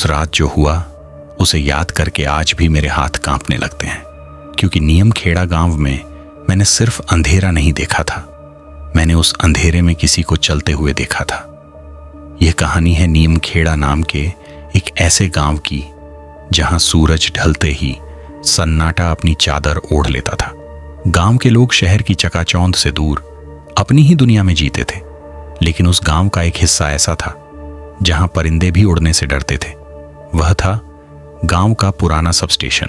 रात जो हुआ उसे याद करके आज भी मेरे हाथ कांपने लगते हैं, क्योंकि नीमखेड़ा गांव में मैंने सिर्फ अंधेरा नहीं देखा था, मैंने उस अंधेरे में किसी को चलते हुए देखा था। यह कहानी है नीमखेड़ा नाम के एक ऐसे गांव की जहां सूरज ढलते ही सन्नाटा अपनी चादर ओढ़ लेता था। गांव के लोग शहर की चकाचौंध से दूर अपनी ही दुनिया में जीते थे, लेकिन उस गांव का एक हिस्सा ऐसा था जहां परिंदे भी उड़ने से डरते थे। वह था गांव का पुराना सब स्टेशन,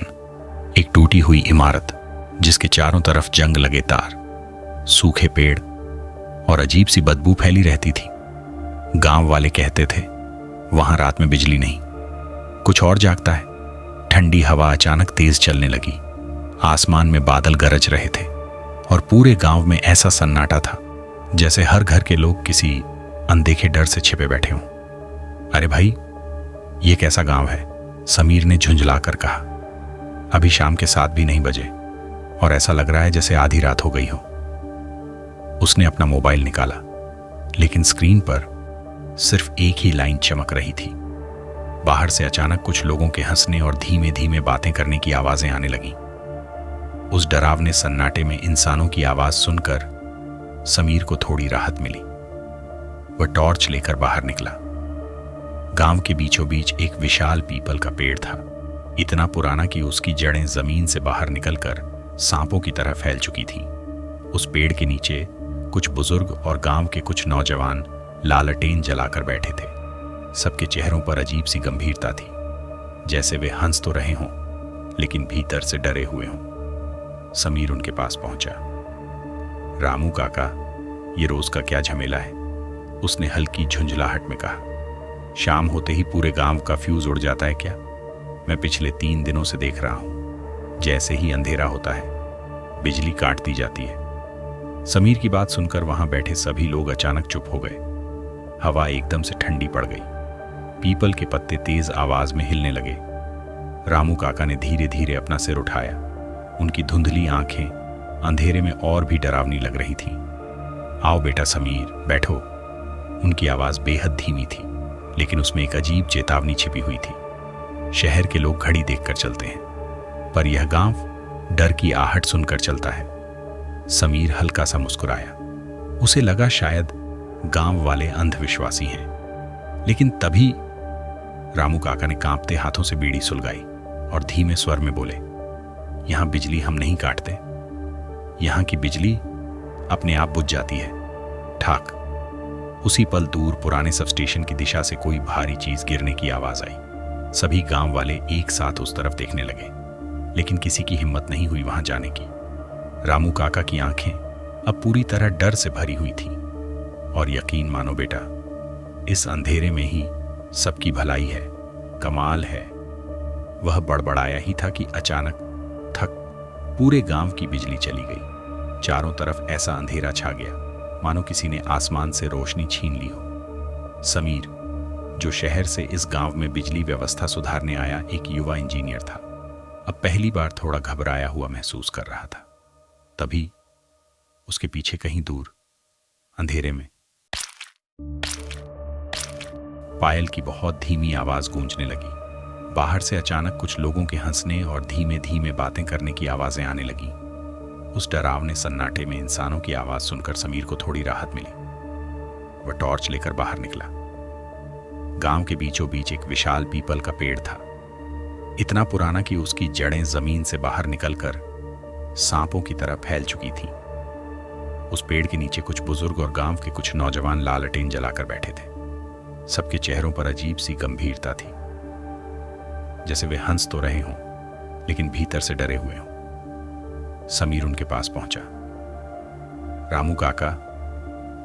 एक टूटी हुई इमारत जिसके चारों तरफ जंग लगे तार, सूखे पेड़ और अजीब सी बदबू फैली रहती थी। गांव वाले कहते थे वहां रात में बिजली नहीं, कुछ और जागता है। ठंडी हवा अचानक तेज चलने लगी, आसमान में बादल गरज रहे थे और पूरे गांव में ऐसा सन्नाटा था जैसे हर घर के लोग किसी अनदेखे डर से छिपे बैठे हों। अरे भाई, ये कैसा गांव है? समीर ने झुंझलाकर कहा। अभी शाम के 7 भी नहीं बजे और ऐसा लग रहा है जैसे आधी रात हो गई हो। उसने अपना मोबाइल निकाला, लेकिन स्क्रीन पर सिर्फ एक ही लाइन चमक रही थी। बाहर से अचानक कुछ लोगों के हंसने और धीमे धीमे बातें करने की आवाजें आने लगीं। उस डरावने सन्नाटे में इंसानों की आवाज सुनकर समीर को थोड़ी राहत मिली। वह टॉर्च लेकर बाहर निकला। गांव के बीचों बीच एक विशाल पीपल का पेड़ था, इतना पुराना कि उसकी जड़ें जमीन से बाहर निकलकर सांपों की तरह फैल चुकी थीं। उस पेड़ के नीचे कुछ बुजुर्ग और गांव के कुछ नौजवान लालटेन जलाकर बैठे थे। सबके चेहरों पर अजीब सी गंभीरता थी, जैसे वे हंस तो रहे हों लेकिन भीतर से डरे हुए हों। समीर उनके पास पहुंचा। रामू काका, ये रोज का क्या झमेला है? उसने हल्की झुंझलाहट में कहा। शाम होते ही पूरे गांव का फ्यूज उड़ जाता है क्या? मैं पिछले 3 दिनों से देख रहा हूं, जैसे ही अंधेरा होता है बिजली काट दी जाती है। समीर की बात सुनकर वहां बैठे सभी लोग अचानक चुप हो गए। हवा एकदम से ठंडी पड़ गई, पीपल के पत्ते तेज आवाज में हिलने लगे। रामू काका ने धीरे धीरे अपना सिर उठाया। उनकी धुंधली आंखें अंधेरे में और भी डरावनी लग रही थीं। आओ बेटा समीर, बैठो। उनकी आवाज बेहद धीमी थी, लेकिन उसमें एक अजीब चेतावनी छिपी हुई थी। शहर के लोग घड़ी देखकर चलते हैं, पर यह गांव डर की आहट सुनकर चलता है। समीर हल्का सा मुस्कुराया। उसे लगा शायद गांव वाले अंधविश्वासी हैं, लेकिन तभी रामू काका ने कांपते हाथों से बीड़ी सुलगाई और धीमे स्वर में बोले, यहां बिजली हम नहीं काटते, यहां की बिजली अपने आप बुझ जाती है। ठाक उसी पल दूर पुराने सब स्टेशन की दिशा से कोई भारी चीज गिरने की आवाज आई। सभी गांव वाले एक साथ उस तरफ देखने लगे, लेकिन किसी की हिम्मत नहीं हुई वहां जाने की। रामू काका की आंखें अब पूरी तरह डर से भरी हुई थीं। और यकीन मानो बेटा, इस अंधेरे में ही सबकी भलाई है, कमाल है। वह बड़बड़ाया ही था कि अचानक थक पूरे गांव की बिजली चली गई। चारों तरफ ऐसा अंधेरा छा गया मानो किसी ने आसमान से रोशनी छीन ली हो। समीर, जो शहर से इस गांव में बिजली व्यवस्था सुधारने आया एक युवा इंजीनियर था, अब पहली बार थोड़ा घबराया हुआ महसूस कर रहा था। तभी उसके पीछे कहीं दूर अंधेरे में पायल की बहुत धीमी आवाज गूंजने लगी। बाहर से अचानक कुछ लोगों के हंसने और धीमे धीमे बातें करने की आवाजें आने लगी। उस डरावने सन्नाटे में इंसानों की आवाज सुनकर समीर को थोड़ी राहत मिली। वह टॉर्च लेकर बाहर निकला। गांव के बीचों बीच एक विशाल पीपल का पेड़ था, इतना पुराना कि उसकी जड़ें जमीन से बाहर निकलकर सांपों की तरह फैल चुकी थीं। उस पेड़ के नीचे कुछ बुजुर्ग और गांव के कुछ नौजवान लालटेन जलाकर बैठे थे। सबके चेहरों पर अजीब सी गंभीरता थी, जैसे वे हंस तो रहे हों लेकिन भीतर से डरे हुए हों। समीर उनके पास पहुंचा। रामू काका,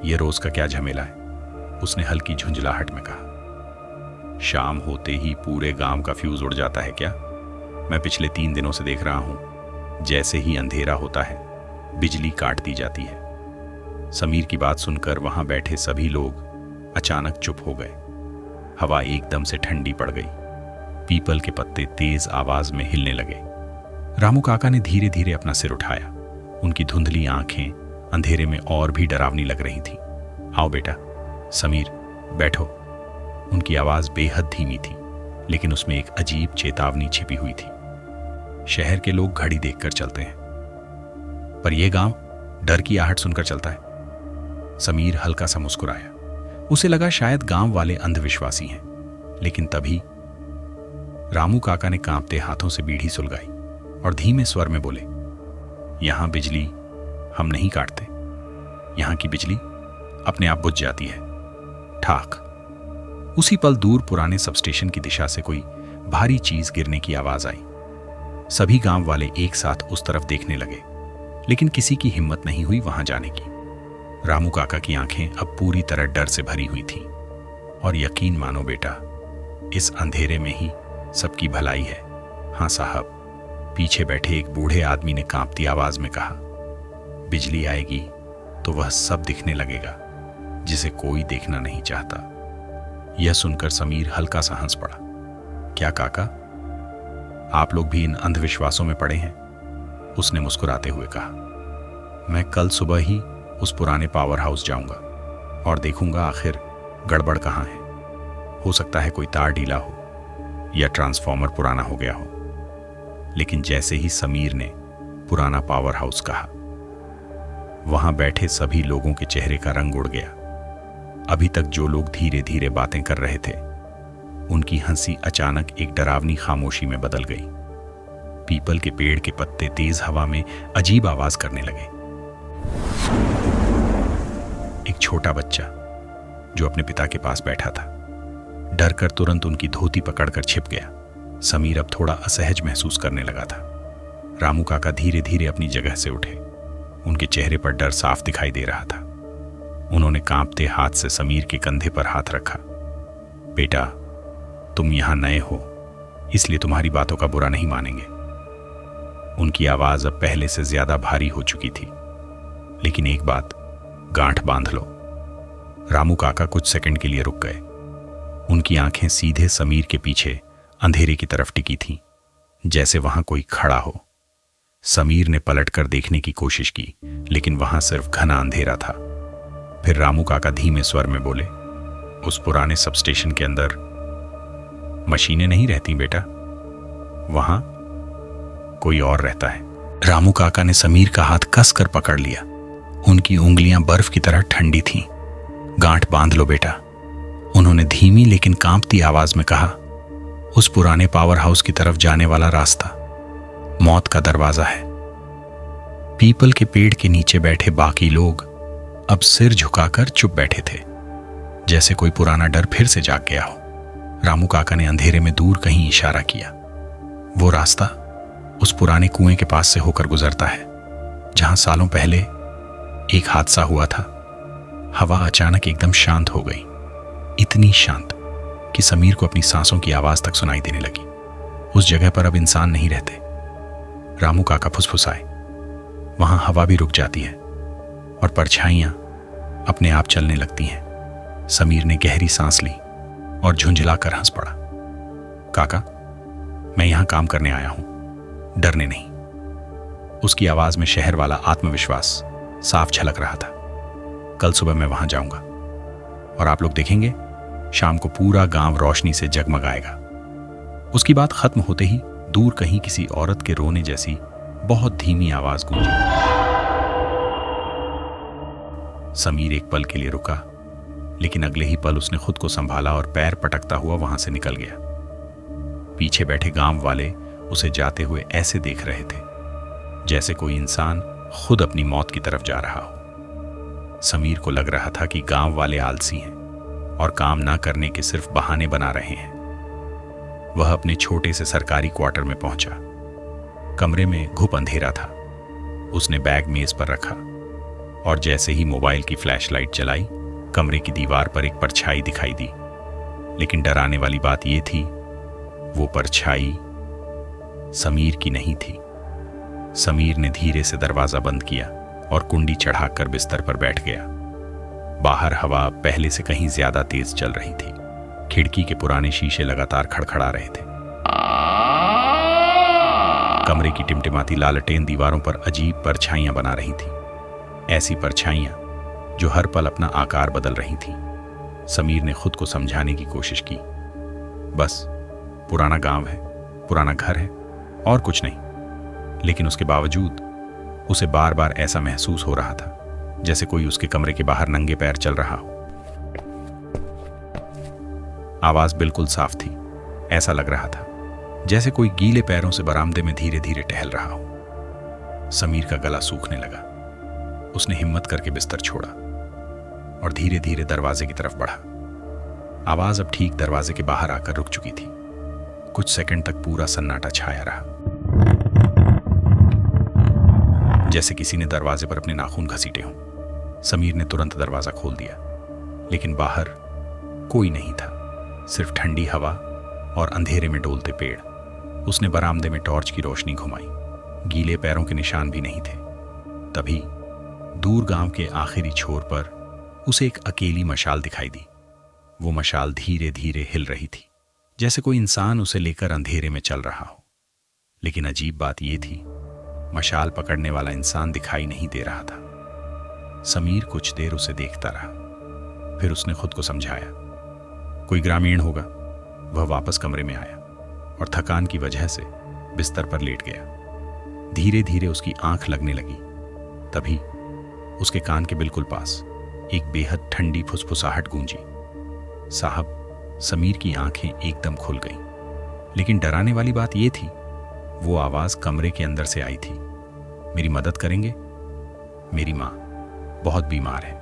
ये रोज का क्या झमेला है? उसने हल्की झुंझलाहट में कहा। शाम होते ही पूरे गांव का फ्यूज उड़ जाता है क्या? मैं पिछले 3 दिनों से देख रहा हूं, जैसे ही अंधेरा होता है बिजली काट दी जाती है। समीर की बात सुनकर वहां बैठे सभी लोग अचानक चुप हो गए। हवा एकदम से ठंडी पड़ गई, पीपल के पत्ते तेज आवाज में हिलने लगे। रामू काका ने धीरे धीरे अपना सिर उठाया। उनकी धुंधली आंखें अंधेरे में और भी डरावनी लग रही थी। आओ बेटा, समीर, बैठो। उनकी आवाज बेहद धीमी थी, लेकिन उसमें एक अजीब चेतावनी छिपी हुई थी। शहर के लोग घड़ी देखकर चलते हैं, पर यह गांव डर की आहट सुनकर चलता है। समीर हल्का सा मुस्कुराया। उसे लगा शायद गांव वाले अंधविश्वासी हैं, लेकिन तभी रामू काका ने कांपते हाथों से बीड़ी सुलगाई और धीमे स्वर में बोले, यहां बिजली हम नहीं काटते, यहां की बिजली अपने आप बुझ जाती है। ठाक। उसी पल दूर पुराने सबस्टेशन की दिशा से कोई भारी चीज गिरने की आवाज आई। सभी गांव वाले एक साथ उस तरफ देखने लगे, लेकिन किसी की हिम्मत नहीं हुई वहां जाने की। रामू काका की आंखें अब पूरी तरह डर से भरी हुई थीं। और यकीन मानो बेटा, इस अंधेरे में ही सबकी भलाई है। हाँ साहब, पीछे बैठे एक बूढ़े आदमी ने कांपती आवाज में कहा, बिजली आएगी तो वह सब दिखने लगेगा जिसे कोई देखना नहीं चाहता। यह सुनकर समीर हल्का सा हंस पड़ा। क्या काका, आप लोग भी इन अंधविश्वासों में पड़े हैं? उसने मुस्कुराते हुए कहा, मैं कल सुबह ही उस पुराने पावर हाउस जाऊंगा और देखूंगा आखिर गड़बड़ कहाँ है। हो सकता है कोई तार ढीला हो या ट्रांसफॉर्मर पुराना हो गया हो। लेकिन जैसे ही समीर ने पुराना पावर हाउस कहा, वहां बैठे सभी लोगों के चेहरे का रंग उड़ गया। अभी तक जो लोग धीरे धीरे बातें कर रहे थे, उनकी हंसी अचानक एक डरावनी खामोशी में बदल गई। पीपल के पेड़ के पत्ते तेज हवा में अजीब आवाज करने लगे। एक छोटा बच्चा जो अपने पिता के पास बैठा था, डर कर तुरंत उनकी धोती पकड़कर छिप गया। समीर अब थोड़ा असहज महसूस करने लगा था। रामू काका धीरे धीरे अपनी जगह से उठे। उनके चेहरे पर डर साफ दिखाई दे रहा था। उन्होंने कांपते हाथ से समीर के कंधे पर हाथ रखा। बेटा, तुम यहां नए हो, इसलिए तुम्हारी बातों का बुरा नहीं मानेंगे। उनकी आवाज अब पहले से ज्यादा भारी हो चुकी थी। लेकिन एक बात गांठ बांध लो। रामू काका कुछ सेकंड के लिए रुक गए। उनकी आंखें सीधे समीर के पीछे अंधेरे की तरफ टिकी थीं, जैसे वहां कोई खड़ा हो। समीर ने पलटकर देखने की कोशिश की, लेकिन वहां सिर्फ घना अंधेरा था। फिर रामू काका धीमे स्वर में बोले, उस पुराने सबस्टेशन के अंदर मशीनें नहीं रहती बेटा, वहां कोई और रहता है। रामू काका ने समीर का हाथ कसकर पकड़ लिया। उनकी उंगलियां बर्फ की तरह ठंडी थीं। गांठ बांध लो बेटा, उन्होंने धीमी लेकिन कांपती आवाज में कहा। उस पुराने पावर हाउस की तरफ जाने वाला रास्ता मौत का दरवाजा है। पीपल के पेड़ के नीचे बैठे बाकी लोग अब सिर झुकाकर चुप बैठे थे, जैसे कोई पुराना डर फिर से जाग गया हो। रामू काका ने अंधेरे में दूर कहीं इशारा किया। वो रास्ता उस पुराने कुएं के पास से होकर गुजरता है, जहां सालों पहले एक हादसा हुआ था। हवा अचानक एकदम शांत हो गई, इतनी शांत कि समीर को अपनी सांसों की आवाज तक सुनाई देने लगी। उस जगह पर अब इंसान नहीं रहते। रामू काका फुसफुसाए, वहां हवा भी रुक जाती है और परछाइयां अपने आप चलने लगती हैं। समीर ने गहरी सांस ली और झुंझलाकर हंस पड़ा। काका, मैं यहां काम करने आया हूं, डरने नहीं। उसकी आवाज में शहर वाला आत्मविश्वास साफ झलक रहा था। कल सुबह मैं वहां जाऊंगा और आप लोग देखेंगे, शाम को पूरा गांव रोशनी से जगमगाएगा। उसकी बात खत्म होते ही दूर कहीं किसी औरत के रोने जैसी बहुत धीमी आवाज गूंजी। समीर एक पल के लिए रुका, लेकिन अगले ही पल उसने खुद को संभाला और पैर पटकता हुआ वहां से निकल गया। पीछे बैठे गांव वाले उसे जाते हुए ऐसे देख रहे थे जैसे कोई इंसान खुद अपनी मौत की तरफ जा रहा हो। समीर को लग रहा था कि गांव वाले आलसी हैं और काम ना करने के सिर्फ बहाने बना रहे हैं। वह अपने छोटे से सरकारी क्वार्टर में पहुंचा। कमरे में घुप अंधेरा था। उसने बैग मेज पर रखा और जैसे ही मोबाइल की फ्लैशलाइट जलाई, कमरे की दीवार पर एक परछाई दिखाई दी। लेकिन डराने वाली बात यह थी, वो परछाई समीर की नहीं थी। समीर ने धीरे से दरवाजा बंद किया और कुंडी चढ़ाकर बिस्तर पर बैठ गया। बाहर हवा पहले से कहीं ज्यादा तेज चल रही थी। खिड़की के पुराने शीशे लगातार खड़खड़ा रहे थे। कमरे की टिमटिमाती लालटेन दीवारों पर अजीब परछाइयां बना रही थी, ऐसी परछाइयां जो हर पल अपना आकार बदल रही थीं। समीर ने खुद को समझाने की कोशिश की, बस पुराना गांव है, पुराना घर है और कुछ नहीं, लेकिन उसके बावजूद उसे बार बार ऐसा महसूस हो रहा था जैसे कोई उसके कमरे के बाहर नंगे पैर चल रहा हो। आवाज बिल्कुल साफ थी। ऐसा लग रहा था जैसे कोई गीले पैरों से बरामदे में धीरे धीरे टहल रहा हो। समीर का गला सूखने लगा। उसने हिम्मत करके बिस्तर छोड़ा और धीरे धीरे दरवाजे की तरफ बढ़ा। आवाज अब ठीक दरवाजे के बाहर आकर रुक चुकी थी। कुछ सेकंड तक पूरा सन्नाटा छाया रहा, जैसे किसी ने दरवाजे पर अपने नाखून घसीटे हों। समीर ने तुरंत दरवाजा खोल दिया, लेकिन बाहर कोई नहीं था, सिर्फ ठंडी हवा और अंधेरे में डोलते पेड़। उसने बरामदे में टॉर्च की रोशनी घुमाई। गीले पैरों के निशान भी नहीं थे। तभी दूर गांव के आखिरी छोर पर उसे एक अकेली मशाल दिखाई दी। वो मशाल धीरे धीरे हिल रही थी, जैसे कोई इंसान उसे लेकर अंधेरे में चल रहा हो। लेकिन अजीब बात यह थी, मशाल पकड़ने वाला इंसान दिखाई नहीं दे रहा था। समीर कुछ देर उसे देखता रहा, फिर उसने खुद को समझाया कोई ग्रामीण होगा। वह वापस कमरे में आया और थकान की वजह से बिस्तर पर लेट गया। धीरे धीरे उसकी आंख लगने लगी। तभी उसके कान के बिल्कुल पास एक बेहद ठंडी फुसफुसाहट गूंजी। साहब, समीर की आंखें एकदम खुल गईं। लेकिन डराने वाली बात यह थी, वो आवाज कमरे के अंदर से आई थी। मेरी मदद करेंगे? मेरी माँ बहुत बीमार है।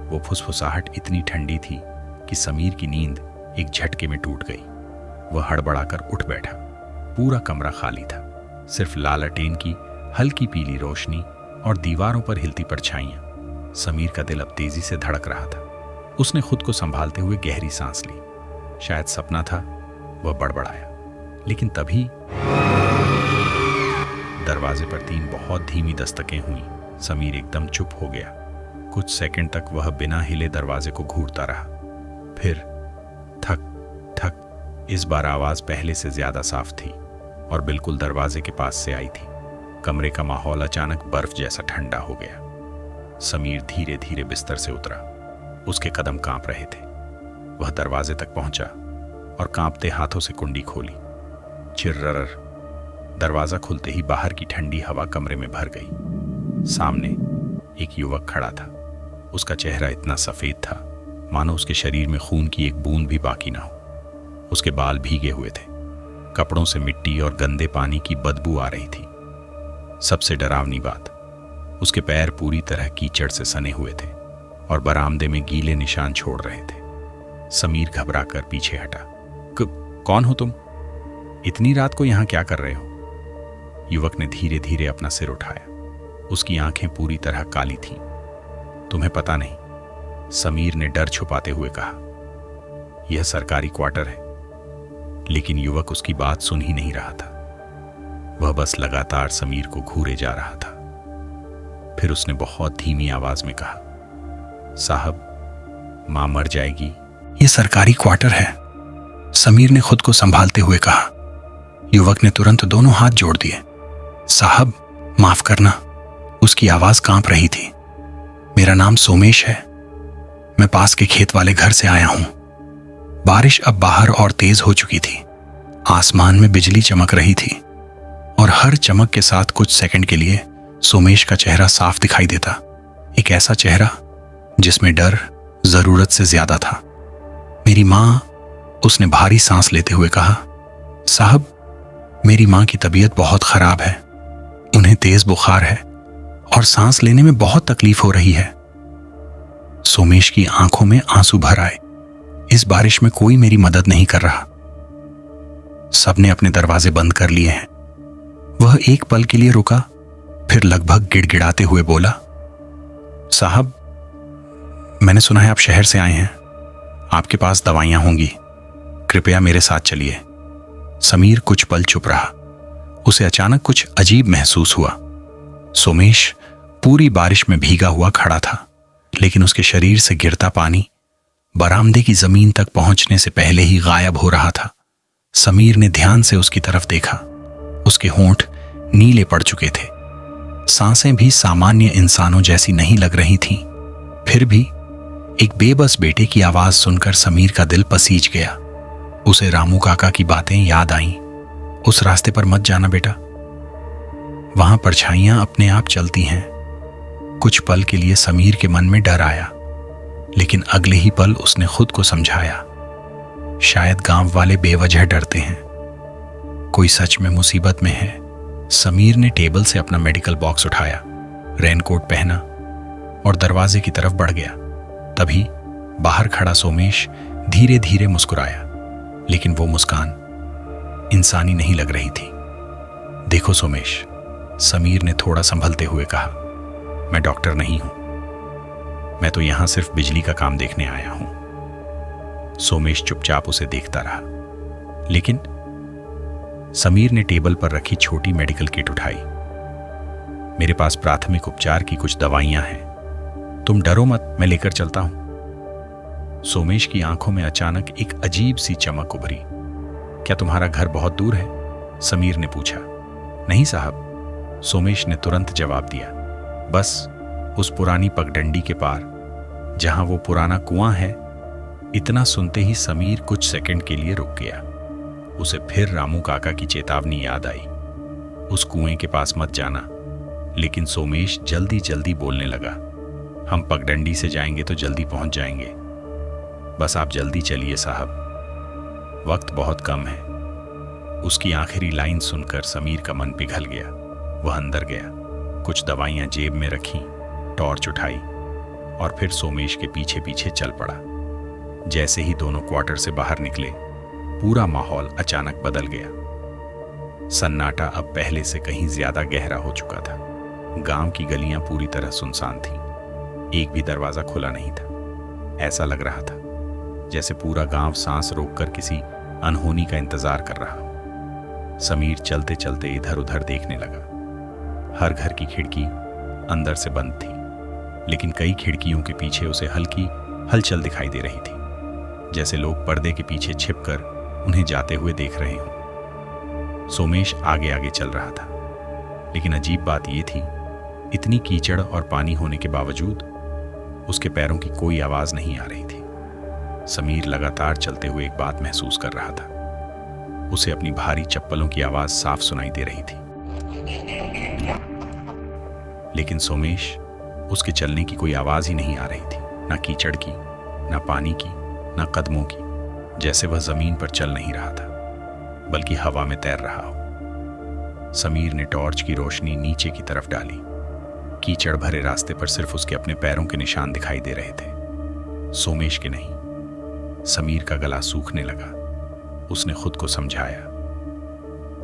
वो फुसफुसाहट इतनी ठंडी थी कि समीर की नींद एक झटके में टूट गई। वह हड़बड़ाकर उठ बैठा। पूरा कमरा खाली था, सिर्फ लालटेन की हल्की पीली रोशनी और दीवारों पर हिलती परछाइयां। समीर का दिल अब तेजी से धड़क रहा था। उसने खुद को संभालते हुए गहरी सांस ली। शायद सपना था, वह बड़बड़ाया। लेकिन तभी दरवाजे पर 3 बहुत धीमी दस्तकें हुईं। समीर एकदम चुप हो गया। कुछ सेकंड तक वह बिना हिले दरवाजे को घूरता रहा। फिर ठक ठक। इस बार आवाज पहले से ज्यादा साफ थी और बिल्कुल दरवाजे के पास से आई थी। कमरे का माहौल अचानक बर्फ जैसा ठंडा हो गया। समीर धीरे धीरे बिस्तर से उतरा। उसके कदम कांप रहे थे। वह दरवाजे तक पहुंचा और कांपते हाथों से कुंडी खोली। चिर्रर। दरवाजा खुलते ही बाहर की ठंडी हवा कमरे में भर गई। सामने एक युवक खड़ा था। उसका चेहरा इतना सफेद था मानो उसके शरीर में खून की एक बूंद भी बाकी ना हो। उसके बाल भीगे हुए थे। कपड़ों से मिट्टी और गंदे पानी की बदबू आ रही थी। सबसे डरावनी बात, उसके पैर पूरी तरह कीचड़ से सने हुए थे और बरामदे में गीले निशान छोड़ रहे थे। समीर घबराकर पीछे हटा। कौन हो तुम? इतनी रात को यहां क्या कर रहे हो? युवक ने धीरे धीरे अपना सिर उठाया। उसकी आंखें पूरी तरह काली थीं। तुम्हें पता नहीं, समीर ने डर छुपाते हुए कहा। यह सरकारी क्वार्टर है। लेकिन युवक उसकी बात सुन ही नहीं रहा था। वह बस लगातार समीर को घूरे जा रहा था। फिर उसने बहुत धीमी आवाज में कहा, साहब, मां मर जाएगी। यह सरकारी क्वार्टर है, समीर ने खुद को संभालते हुए कहा। युवक ने तुरंत दोनों हाथ जोड़ दिए। साहब, माफ करना। उसकी आवाज कांप रही थी। मेरा नाम सोमेश है। मैं पास के खेत वाले घर से आया हूं। बारिश अब बाहर और तेज हो चुकी थी। आसमान में बिजली चमक रही थी और हर चमक के साथ कुछ सेकंड के लिए सोमेश का चेहरा साफ दिखाई देता। एक ऐसा चेहरा जिसमें डर जरूरत से ज्यादा था। मेरी मां, उसने भारी सांस लेते हुए कहा। साहब, मेरी मां की तबीयत बहुत खराब है। उन्हें तेज बुखार है और सांस लेने में बहुत तकलीफ हो रही है। सोमेश की आंखों में आंसू भर आए। इस बारिश में कोई मेरी मदद नहीं कर रहा। सबने अपने दरवाजे बंद कर लिए हैं। वह एक पल के लिए रुका, फिर लगभग गिड़गिड़ाते हुए बोला, साहब, मैंने सुना है आप शहर से आए हैं। आपके पास दवाइयां होंगी। कृपया मेरे साथ चलिए। समीर कुछ पल चुप रहा। उसे अचानक कुछ अजीब महसूस हुआ। सोमेश पूरी बारिश में भीगा हुआ खड़ा था, लेकिन उसके शरीर से गिरता पानी बरामदे की जमीन तक पहुंचने से पहले ही गायब हो रहा था। समीर ने ध्यान से उसकी तरफ देखा। उसके होंठ नीले पड़ चुके थे। सांसें भी सामान्य इंसानों जैसी नहीं लग रही थीं। फिर भी एक बेबस बेटे की आवाज सुनकर समीर का दिल पसीज गया। उसे रामू काका की बातें याद आईं। उस रास्ते पर मत जाना बेटा, वहां परछाइयां अपने आप चलती हैं। कुछ पल के लिए समीर के मन में डर आया, लेकिन अगले ही पल उसने खुद को समझाया, शायद गांव वाले बेवजह डरते हैं, कोई सच में मुसीबत में है। समीर ने टेबल से अपना मेडिकल बॉक्स उठाया, रेनकोट पहना और दरवाजे की तरफ बढ़ गया। तभी बाहर खड़ा सोमेश धीरे धीरे मुस्कुराया, लेकिन वो मुस्कान इंसानी नहीं लग रही थी। देखो सोमेश, समीर ने थोड़ा संभलते हुए कहा, मैं डॉक्टर नहीं हूं, मैं तो यहां सिर्फ बिजली का काम देखने आया हूं। सोमेश चुपचाप उसे देखता रहा, लेकिन समीर ने टेबल पर रखी छोटी मेडिकल किट उठाई। मेरे पास प्राथमिक उपचार की कुछ दवाइयां हैं, तुम डरो मत, मैं लेकर चलता हूं। सोमेश की आंखों में अचानक एक अजीब सी चमक उभरी। क्या तुम्हारा घर बहुत दूर है? समीर ने पूछा। नहीं साहब, सोमेश ने तुरंत जवाब दिया, बस उस पुरानी पगडंडी के पार, जहां वो पुराना कुआं है। इतना सुनते ही समीर कुछ सेकंड के लिए रुक गया। उसे फिर रामू काका की चेतावनी याद आई, उस कुएं के पास मत जाना। लेकिन सोमेश जल्दी जल्दी बोलने लगा, हम पगडंडी से जाएंगे तो जल्दी पहुंच जाएंगे, बस आप जल्दी चलिए साहब, वक्त बहुत कम है। उसकी आखिरी लाइन सुनकर समीर का मन पिघल गया। वह अंदर गया, कुछ दवाइयां जेब में रखी, टॉर्च उठाई और फिर सोमेश के पीछे पीछे चल पड़ा। जैसे ही दोनों क्वार्टर से बाहर निकले, पूरा माहौल अचानक बदल गया। सन्नाटा अब पहले से कहीं ज्यादा गहरा हो चुका था। गांव की गलियां पूरी तरह सुनसान थीं। एक भी दरवाजा खुला नहीं था। ऐसा लग रहा था जैसे पूरा गांव सांस रोककर किसी अनहोनी का इंतजार कर रहा हो। समीर चलते चलते इधर उधर देखने लगा। हर घर की खिड़की अंदर से बंद थी, लेकिन कई खिड़कियों के पीछे उसे हल्की हलचल दिखाई दे रही थी, जैसे लोग पर्दे के पीछे छिपकर उन्हें जाते हुए देख रहे हों। सोमेश आगे आगे चल रहा था, लेकिन अजीब बात यह थी, इतनी कीचड़ और पानी होने के बावजूद उसके पैरों की कोई आवाज नहीं आ रही थी। समीर लगातार चलते हुए एक बात महसूस कर रहा था। उसे अपनी भारी चप्पलों की आवाज साफ सुनाई दे रही थी, लेकिन सोमेश, उसके चलने की कोई आवाज ही नहीं आ रही थी, ना कीचड़ की, ना पानी की, ना कदमों की। जैसे वह जमीन पर चल नहीं रहा था, बल्कि हवा में तैर रहा हो। समीर ने टॉर्च की रोशनी नीचे की तरफ डाली। कीचड़ भरे रास्ते पर सिर्फ उसके अपने पैरों के निशान दिखाई दे रहे थे, सोमेश के नहीं। समीर का गला सूखने लगा। उसने खुद को समझाया,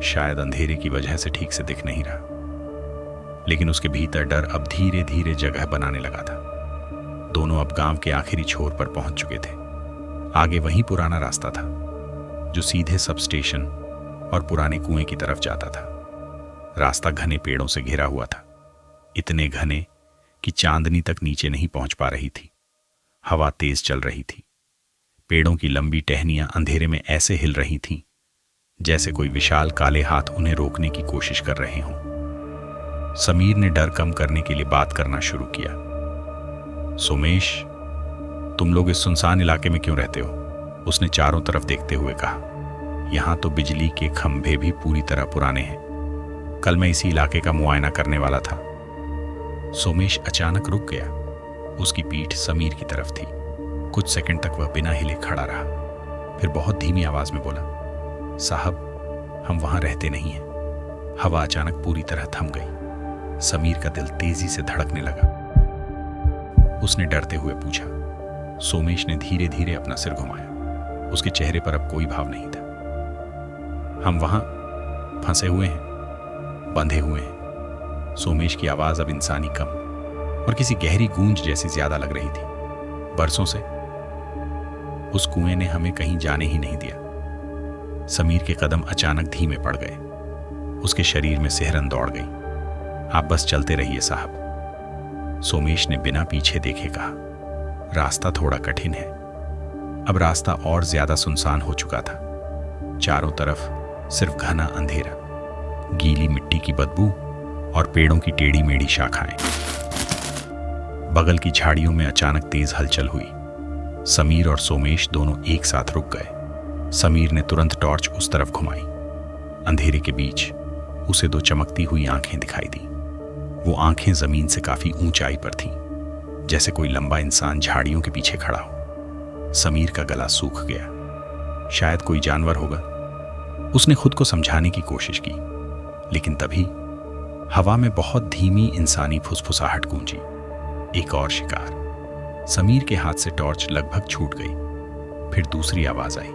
शायद अंधेरे की वजह से ठीक से दिख नहीं रहा, लेकिन उसके भीतर डर अब धीरे धीरे जगह बनाने लगा था। दोनों अब गांव के आखिरी छोर पर पहुंच चुके थे। आगे वही पुराना रास्ता था जो सीधे सब स्टेशन और पुराने कुएं की तरफ जाता था। रास्ता घने पेड़ों से घिरा हुआ था, इतने घने कि चांदनी तक नीचे नहीं पहुंच पा रही थी। हवा तेज चल रही थी। पेड़ों की लंबी टहनियां अंधेरे में ऐसे हिल रही थीं जैसे कोई विशाल काले हाथ उन्हें रोकने की कोशिश कर रहे हों। समीर ने डर कम करने के लिए बात करना शुरू किया। सोमेश, तुम लोग इस सुनसान इलाके में क्यों रहते हो? उसने चारों तरफ देखते हुए कहा। यहां तो बिजली के खंभे भी पूरी तरह पुराने हैं। कल मैं इसी इलाके का मुआयना करने वाला था। सोमेश अचानक रुक गया। उसकी पीठ समीर की तरफ थी। कुछ सेकंड तक वह बिना हिले खड़ा रहा, फिर बहुत धीमी आवाज में बोला, साहब, हम वहां रहते नहीं हैं। हवा अचानक पूरी तरह थम गई। समीर का दिल तेजी से धड़कने लगा। उसने डरते हुए पूछा। सोमेश ने धीरे धीरे अपना सिर घुमाया। उसके चेहरे पर अब कोई भाव नहीं था। हम वहां फंसे हुए हैं, बंधे हुए हैं। सोमेश की आवाज अब इंसानी कम और किसी गहरी गूंज जैसी ज्यादा लग रही थी। बरसों से उस कुएं ने हमें कहीं जाने ही नहीं दिया। समीर के कदम अचानक धीमे पड़ गए। उसके शरीर में सिहरन दौड़ गई। आप बस चलते रहिए साहब, सोमेश ने बिना पीछे देखे कहा। रास्ता थोड़ा कठिन है। अब रास्ता और ज्यादा सुनसान हो चुका था। चारों तरफ सिर्फ घना अंधेरा, गीली मिट्टी की बदबू और पेड़ों की टेढ़ी मेढ़ी शाखाएं। बगल की झाड़ियों में अचानक तेज हलचल हुई। समीर और सोमेश दोनों एक साथ रुक गए। समीर ने तुरंत टॉर्च उस तरफ घुमाई। अंधेरे के बीच उसे दो चमकती हुई आंखें दिखाई दी। वो आंखें जमीन से काफी ऊंचाई पर थीं, जैसे कोई लंबा इंसान झाड़ियों के पीछे खड़ा हो। समीर का गला सूख गया। शायद कोई जानवर होगा, उसने खुद को समझाने की कोशिश की, लेकिन तभी हवा में बहुत धीमी इंसानी फुसफुसाहट गूंजी। एक और शिकार। समीर के हाथ से टॉर्च लगभग छूट गई। फिर दूसरी आवाज आई।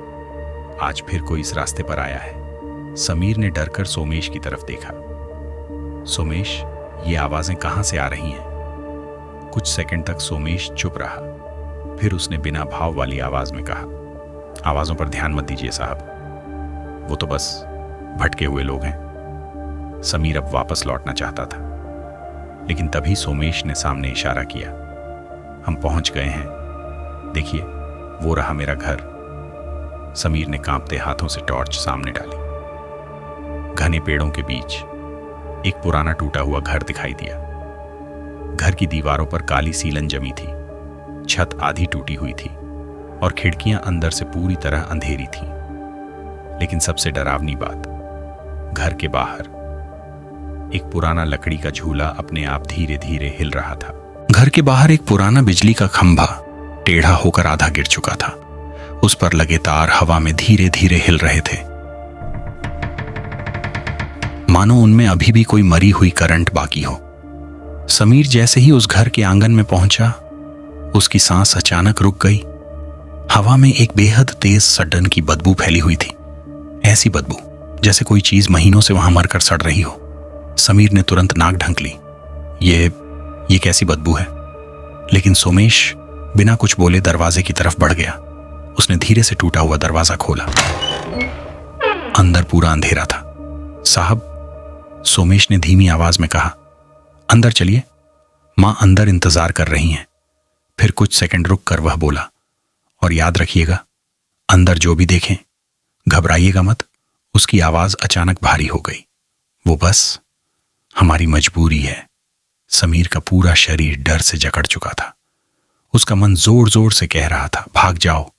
आज फिर कोई इस रास्ते पर आया है। समीर ने डरकर सोमेश की तरफ देखा। सोमेश, ये आवाजें कहां से आ रही हैं? कुछ सेकंड तक सोमेश चुप रहा। फिर उसने बिना भाव वाली आवाज में कहा, आवाजों पर ध्यान मत दीजिए साहब, वो तो बस भटके हुए लोग हैं। समीर अब वापस लौटना चाहता था, लेकिन तभी सोमेश ने सामने इशारा किया। हम पहुंच गए हैं, देखिए वो रहा मेरा घर। समीर ने कांपते हाथों से टॉर्च सामने डाली। घने पेड़ों के बीच एक पुराना टूटा हुआ घर दिखाई दिया। घर की दीवारों पर काली सीलन जमी थी, छत आधी टूटी हुई थी और खिड़कियां अंदर से पूरी तरह अंधेरी थीं। लेकिन सबसे डरावनी बात, घर के बाहर एक पुराना लकड़ी का झूला अपने आप धीरे धीरे हिल रहा था। घर के बाहर एक पुराना बिजली का खंभा टेढ़ा होकर आधा गिर चुका था। उस पर लगे तार हवा में धीरे धीरे हिल रहे थे, मानो उनमें अभी भी कोई मरी हुई करंट बाकी हो। समीर जैसे ही उस घर के आंगन में पहुंचा, उसकी सांस अचानक रुक गई। हवा में एक बेहद तेज सड़न की बदबू फैली हुई थी। ऐसी बदबू जैसे कोई चीज महीनों से वहां मरकर सड़ रही हो। समीर ने तुरंत नाक ढंक ली। ये कैसी बदबू है? लेकिन सोमेश बिना कुछ बोले दरवाजे की तरफ बढ़ गया। उसने धीरे से टूटा हुआ दरवाजा खोला। अंदर पूरा अंधेरा था। साहब, सोमेश ने धीमी आवाज में कहा, अंदर चलिए, मां अंदर इंतजार कर रही हैं। फिर कुछ सेकंड रुक कर वह बोला, और याद रखिएगा, अंदर जो भी देखें घबराइएगा मत। उसकी आवाज अचानक भारी हो गई। वो बस हमारी मजबूरी है। समीर का पूरा शरीर डर से जकड़ चुका था। उसका मन जोर जोर से कह रहा था, भाग जाओ,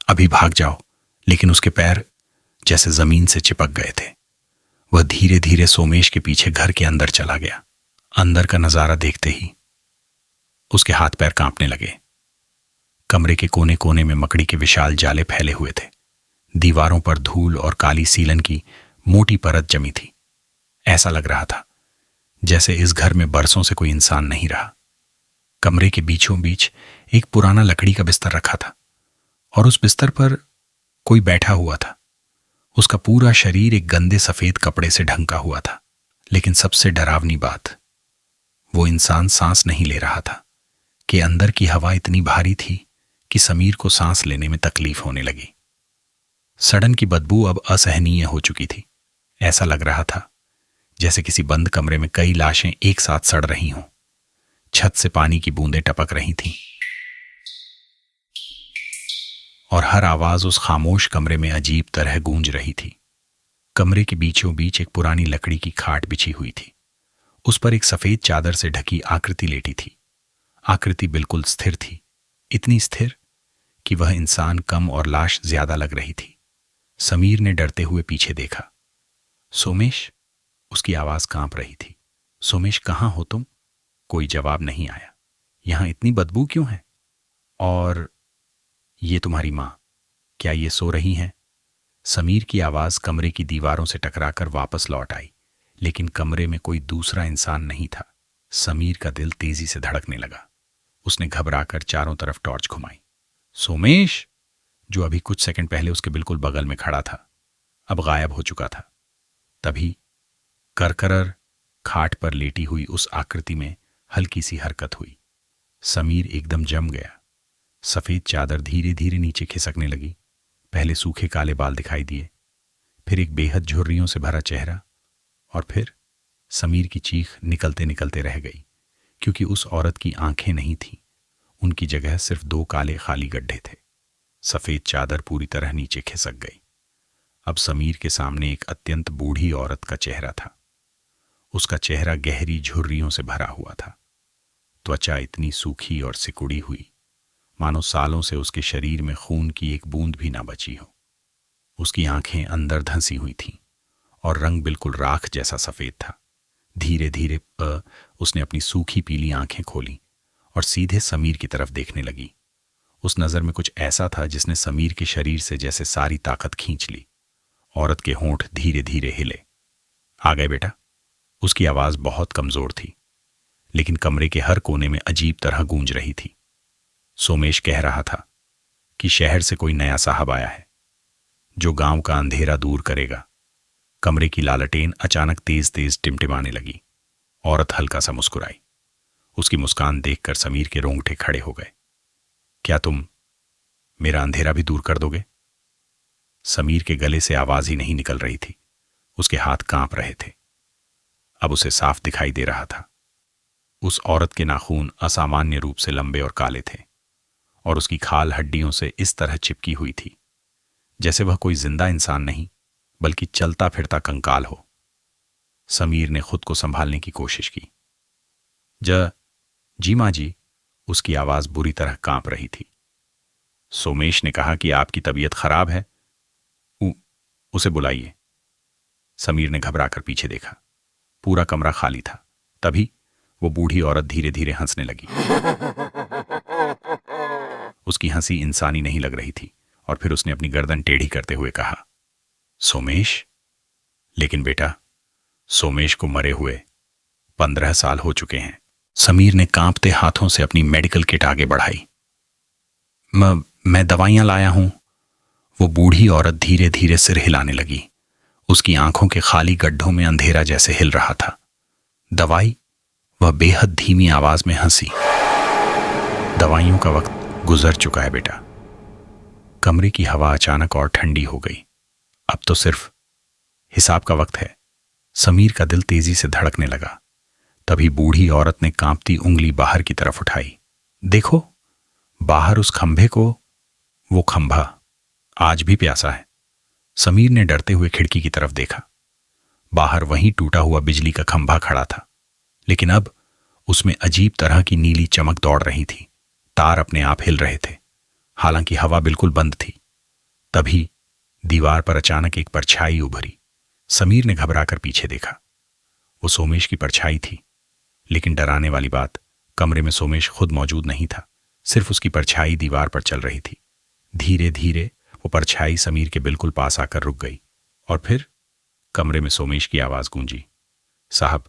अभी भाग जाओ, लेकिन उसके पैर जैसे जमीन से चिपक गए थे। वह धीरे धीरे सोमेश के पीछे घर के अंदर चला गया। अंदर का नजारा देखते ही उसके हाथ पैर कांपने लगे। कमरे के कोने कोने में मकड़ी के विशाल जाले फैले हुए थे। दीवारों पर धूल और काली सीलन की मोटी परत जमी थी। ऐसा लग रहा था जैसे इस घर में बरसों से कोई इंसान नहीं रहा। कमरे के बीचों बीच एक पुराना लकड़ी का बिस्तर रखा था और उस बिस्तर पर कोई बैठा हुआ था। उसका पूरा शरीर एक गंदे सफेद कपड़े से ढंका हुआ था। लेकिन सबसे डरावनी बात, वो इंसान सांस नहीं ले रहा था कि अंदर की हवा इतनी भारी थी कि समीर को सांस लेने में तकलीफ होने लगी। सड़न की बदबू अब असहनीय हो चुकी थी। ऐसा लग रहा था जैसे किसी बंद कमरे में कई लाशें एक साथ सड़ रही हों। छत से पानी की बूंदें टपक रही थीं और हर आवाज उस खामोश कमरे में अजीब तरह गूंज रही थी। कमरे के बीचों बीच एक पुरानी लकड़ी की खाट बिछी हुई थी। उस पर एक सफेद चादर से ढकी आकृति लेटी थी। आकृति बिल्कुल स्थिर थी, इतनी स्थिर कि वह इंसान कम और लाश ज्यादा लग रही थी। समीर ने डरते हुए पीछे देखा। सोमेश, उसकी आवाज कांप रही थी। सोमेश, कहाँ हो तुम? कोई जवाब नहीं आया। यहां इतनी बदबू क्यों है? और ये तुम्हारी मां, क्या ये सो रही हैं? समीर की आवाज कमरे की दीवारों से टकराकर वापस लौट आई, लेकिन कमरे में कोई दूसरा इंसान नहीं था। समीर का दिल तेजी से धड़कने लगा। उसने घबराकर चारों तरफ टॉर्च घुमाई। सोमेश, जो अभी कुछ सेकंड पहले उसके बिल्कुल बगल में खड़ा था, अब गायब हो चुका था। तभी करकरर खाट पर लेटी हुई उस आकृति में हल्की सी हरकत हुई। समीर एकदम जम गया। सफेद चादर धीरे धीरे नीचे खिसकने लगी। पहले सूखे काले बाल दिखाई दिए, फिर एक बेहद झुर्रियों से भरा चेहरा, और फिर समीर की चीख निकलते निकलते रह गई, क्योंकि उस औरत की आंखें नहीं थीं। उनकी जगह सिर्फ दो काले खाली गड्ढे थे। सफेद चादर पूरी तरह नीचे खिसक गई। अब समीर के सामने एक अत्यंत बूढ़ी औरत का चेहरा था। उसका चेहरा गहरी झुर्रियों से भरा हुआ था। त्वचा इतनी सूखी और सिकुड़ी हुई, मानो सालों से उसके शरीर में खून की एक बूंद भी ना बची हो। उसकी आंखें अंदर धंसी हुई थीं और रंग बिल्कुल राख जैसा सफेद था। धीरे धीरे उसने अपनी सूखी पीली आंखें खोली और सीधे समीर की तरफ देखने लगी। उस नजर में कुछ ऐसा था जिसने समीर के शरीर से जैसे सारी ताकत खींच ली। औरत के होंठ धीरे धीरे हिले। आ गए बेटा। उसकी आवाज बहुत कमजोर थी, लेकिन कमरे के हर कोने में अजीब तरह गूंज रही थी। सोमेश कह रहा था कि शहर से कोई नया साहब आया है जो गांव का अंधेरा दूर करेगा। कमरे की लालटेन अचानक तेज तेज टिमटिमाने लगी। औरत हल्का सा मुस्कुराई। उसकी मुस्कान देखकर समीर के रोंगटे खड़े हो गए। क्या तुम मेरा अंधेरा भी दूर कर दोगे? समीर के गले से आवाज ही नहीं निकल रही थी। उसके हाथ कांप रहे थे। अब उसे साफ दिखाई दे रहा था। उस औरत के नाखून असामान्य रूप से लंबे और काले थे और उसकी खाल हड्डियों से इस तरह चिपकी हुई थी जैसे वह कोई जिंदा इंसान नहीं बल्कि चलता फिरता कंकाल हो। समीर ने खुद को संभालने की कोशिश की। जी मां जी। उसकी आवाज बुरी तरह कांप रही थी। सोमेश ने कहा कि आपकी तबीयत खराब है। उसे बुलाइए। समीर ने घबराकर पीछे देखा। पूरा कमरा खाली था। तभी वो बूढ़ी औरत धीरे धीरे हंसने लगी। उसकी हंसी इंसानी नहीं लग रही थी और फिर उसने अपनी गर्दन टेढ़ी करते हुए कहा, सोमेश। लेकिन बेटा, सोमेश को मरे हुए 15 साल हो चुके हैं। समीर ने कांपते हाथों से अपनी मेडिकल किट आगे बढ़ाई। मैं दवाइयां लाया हूं। वो बूढ़ी औरत धीरे धीरे सिर हिलाने लगी। उसकी आंखों के खाली गड्ढों में अंधेरा जैसे हिल रहा था। दवाई? वह बेहद धीमी आवाज में हंसी। दवाइयों का वक्त गुजर चुका है बेटा। कमरे की हवा अचानक और ठंडी हो गई। अब तो सिर्फ हिसाब का वक्त है। समीर का दिल तेजी से धड़कने लगा। तभी बूढ़ी औरत ने कांपती उंगली बाहर की तरफ उठाई। देखो, बाहर उस खंभे को। वो खंभा आज भी प्यासा है। समीर ने डरते हुए खिड़की की तरफ देखा। बाहर वहीं टूटा हुआ बिजली का खंभा खड़ा था, लेकिन अब उसमें अजीब तरह की नीली चमक दौड़ रही थी। तार अपने आप हिल रहे थे, हालांकि हवा बिल्कुल बंद थी। तभी दीवार पर अचानक एक परछाई उभरी। समीर ने घबराकर पीछे देखा। वो सोमेश की परछाई थी, लेकिन डराने वाली बात, कमरे में सोमेश खुद मौजूद नहीं था। सिर्फ उसकी परछाई दीवार पर चल रही थी। धीरे धीरे वो परछाई समीर के बिल्कुल पास आकर रुक गई और फिर कमरे में सोमेश की आवाज गूंजी। साहब,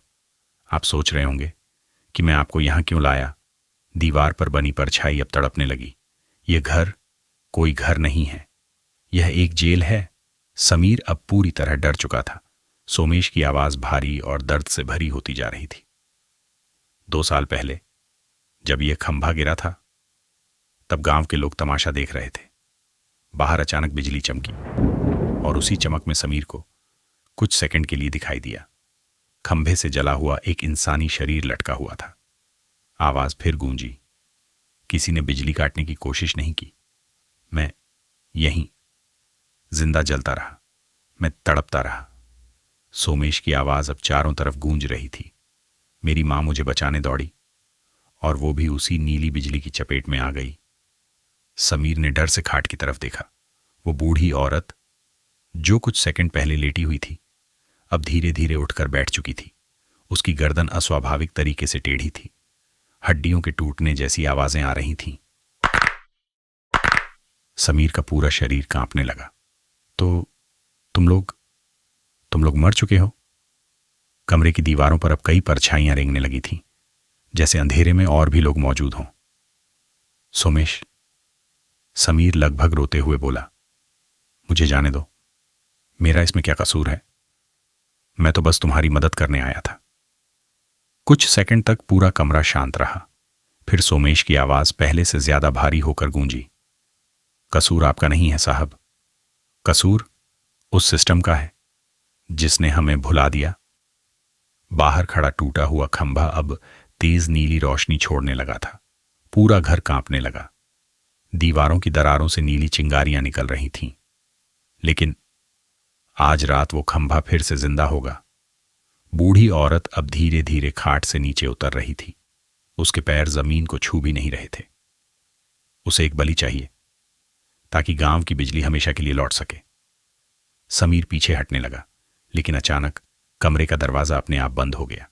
आप सोच रहे होंगे कि मैं आपको यहां क्यों लाया। दीवार पर बनी परछाई अब तड़पने लगी। यह घर कोई घर नहीं है, यह एक जेल है। समीर अब पूरी तरह डर चुका था। सोमेश की आवाज भारी और दर्द से भरी होती जा रही थी। 2 साल पहले जब यह खंभा गिरा था, तब गांव के लोग तमाशा देख रहे थे। बाहर अचानक बिजली चमकी और उसी चमक में समीर को कुछ सेकंड के लिए दिखाई दिया। खंभे से जला हुआ एक इंसानी शरीर लटका हुआ था। आवाज फिर गूंजी। किसी ने बिजली काटने की कोशिश नहीं की। मैं यहीं जिंदा जलता रहा, मैं तड़पता रहा। सोमेश की आवाज अब चारों तरफ गूंज रही थी। मेरी मां मुझे बचाने दौड़ी और वो भी उसी नीली बिजली की चपेट में आ गई। समीर ने डर से खाट की तरफ देखा। वो बूढ़ी औरत जो कुछ सेकंड पहले लेटी हुई थी, अब धीरे धीरे उठकर बैठ चुकी थी। उसकी गर्दन अस्वाभाविक तरीके से टेढ़ी थी। हड्डियों के टूटने जैसी आवाजें आ रही थीं। समीर का पूरा शरीर कांपने लगा। तो तुम लोग मर चुके हो? कमरे की दीवारों पर अब कई परछाइयां रेंगने लगी थीं, जैसे अंधेरे में और भी लोग मौजूद हों। सोमेश, समीर लगभग रोते हुए बोला, मुझे जाने दो। मेरा इसमें क्या कसूर है? मैं तो बस तुम्हारी मदद करने आया था। कुछ सेकंड तक पूरा कमरा शांत रहा। फिर सोमेश की आवाज पहले से ज्यादा भारी होकर गूंजी। कसूर आपका नहीं है साहब। कसूर उस सिस्टम का है जिसने हमें भुला दिया। बाहर खड़ा टूटा हुआ खंभा अब तेज नीली रोशनी छोड़ने लगा था। पूरा घर कांपने लगा। दीवारों की दरारों से नीली चिंगारियां निकल रही थीं। लेकिन आज रात वो खंभा फिर से जिंदा होगा। बूढ़ी औरत अब धीरे धीरे खाट से नीचे उतर रही थी। उसके पैर जमीन को छू भी नहीं रहे थे। उसे एक बलि चाहिए ताकि गांव की बिजली हमेशा के लिए लौट सके। समीर पीछे हटने लगा, लेकिन अचानक कमरे का दरवाजा अपने आप बंद हो गया।